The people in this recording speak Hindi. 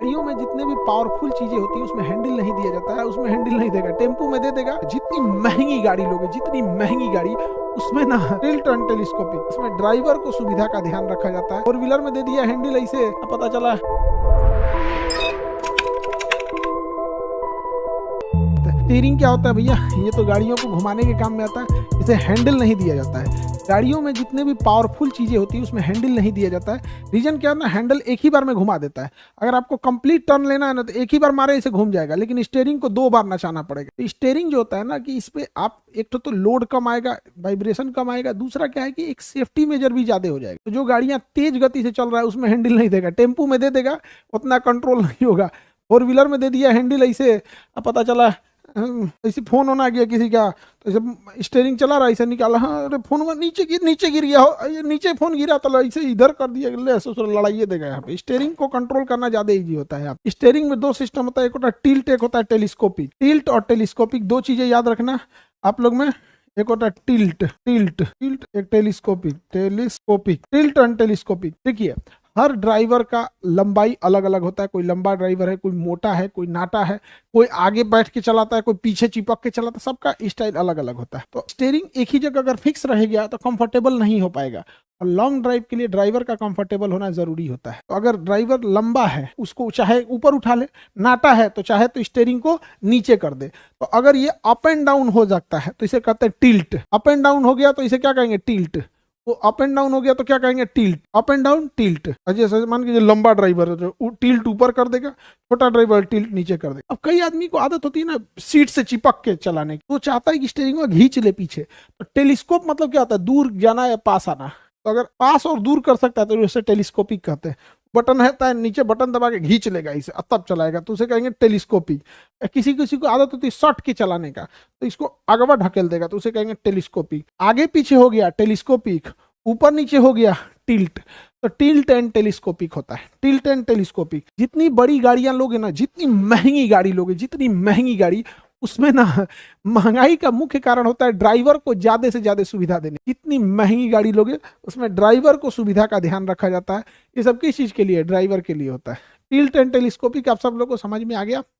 गाड़ियों में जितने भी पावरफुल चीजें होती है उसमें हैंडल नहीं दिया जाता है, उसमें हैंडल नहीं देगा। टेम्पो में दे देगा। जितनी महंगी गाड़ी लोगे, जितनी महंगी गाड़ी, उसमें ना टिल्ट एंड टेलीस्कोपिक, उसमें ड्राइवर को सुविधा का ध्यान रखा जाता है। फोर व्हीलर में दे दिया हैंडल, ऐसे पता चला स्टीयरिंग क्या होता है भैया, ये तो गाड़ियों को घुमाने के काम में आता है, इसे हैंडल नहीं दिया जाता है। गाड़ियों में जितने भी पावरफुल चीजें होती है उसमें हैंडल नहीं दिया जाता है। रीजन क्या है ना, हैंडल एक ही बार में घुमा देता है। अगर आपको कंप्लीट टर्न लेना है ना तो एक ही बार मारे इसे घूम जाएगा, लेकिन स्टीयरिंग को 2 बार नचाना पड़ेगा। स्टीयरिंग जो होता है ना कि इस पे आप एक तो लोड कम आएगा, वाइब्रेशन कम आएगा, दूसरा क्या है कि एक सेफ्टी मेजर भी ज्यादा हो जाएगा। तो जो गाड़ियां तेज गति से चल रहा है उसमें हैंडल नहीं देगा। टेम्पू में दे देगा, उतना कंट्रोल नहीं होगा। फोर व्हीलर में दे दिया हैंडल, ऐसे पता चला ऐसे फोन होना गया किसी का, तो ऐसे स्टीयरिंग चला रहा, ऐसे निकाला, हाँ अरे फोन नीचे गिर गया हो, ये नीचे फोन गिरा तो ऐसे इधर कर दिया, ले लड़ाइए देगा। यहाँ पे स्टीयरिंग को कंट्रोल करना ज्यादा इजी होता है। स्टीयरिंग में 2 सिस्टम होता है, एक होता है टिल्ट, एक होता है टेलीस्कोपिक। टिल्ट और टेलीस्कोपिक 2 चीजें याद रखना आप लोग में। एक होता है टिल्ट, एक टेलीस्कोपिक। Tilt and telescopic. देखिए हर ड्राइवर का लंबाई अलग अलग होता है। कोई लंबा ड्राइवर है, कोई मोटा है, कोई नाटा है, कोई आगे बैठ के चलाता है, कोई पीछे चिपक के चलाता है। सबका स्टाइल अलग अलग होता है। तो स्टीयरिंग एक ही जगह अगर फिक्स रह गया तो कंफर्टेबल नहीं हो पाएगा, और लॉन्ग ड्राइव के लिए ड्राइवर का कंफर्टेबल होना जरूरी होता है। तो अगर ड्राइवर लंबा है उसको चाहे ऊपर उठा ले, नाटा है तो चाहे तो स्टीयरिंग को नीचे कर दे। तो अगर ये अप एंड डाउन हो जाता है तो इसे कहते हैं टिल्ट। अप एंड डाउन हो गया तो इसे क्या कहेंगे, टिल्ट। वो अप एंड डाउन हो गया तो क्या कहेंगे, tilt. Up and down tilt. जैसे मान के जो लंबा ड्राइवर है जो टिल्ट ऊपर कर देगा, छोटा ड्राइवर टिल्ट नीचे कर देगा। अब कई आदमी को आदत होती है ना सीट से चिपक के चलाने की, वो चाहता है कि स्टीयरिंग को खींच ले पीछे। तो टेलीस्कोप मतलब क्या होता है, दूर जाना या पास आना। तो अगर पास और दूर कर सकता है तो उसे टेलीस्कोपिक कहते हैं। बटन है नीचे, बटन दबा के खींच लेगा इसे, तब चलाएगा, तो उसे कहेंगे टेलीस्कोपिक। किसी किसी को आदत होती है शॉर्ट की चलाने का, तो इसको आगवा ढकेल देगा तो उसे कहेंगे टेलीस्कोपिक। आगे पीछे हो गया टेलीस्कोपिक, ऊपर नीचे हो गया टिल्ट। तो टिल्ट एंड टेलीस्कोपिक होता है। Tilt and telescopic. जितनी बड़ी गाड़ियां लोगे ना, जितनी महंगी गाड़ी लोगे, जितनी महंगी गाड़ी, उसमें ना महंगाई का मुख्य कारण होता है ड्राइवर को ज्यादा से ज्यादा सुविधा देने। जितनी महंगी गाड़ी लोगे उसमें ड्राइवर को सुविधा का ध्यान रखा जाता है। ये सब किस चीज के लिए, ड्राइवर के लिए होता है। टिल्ट एंड टेलीस्कोपिक आप सब लोग को समझ में आ गया।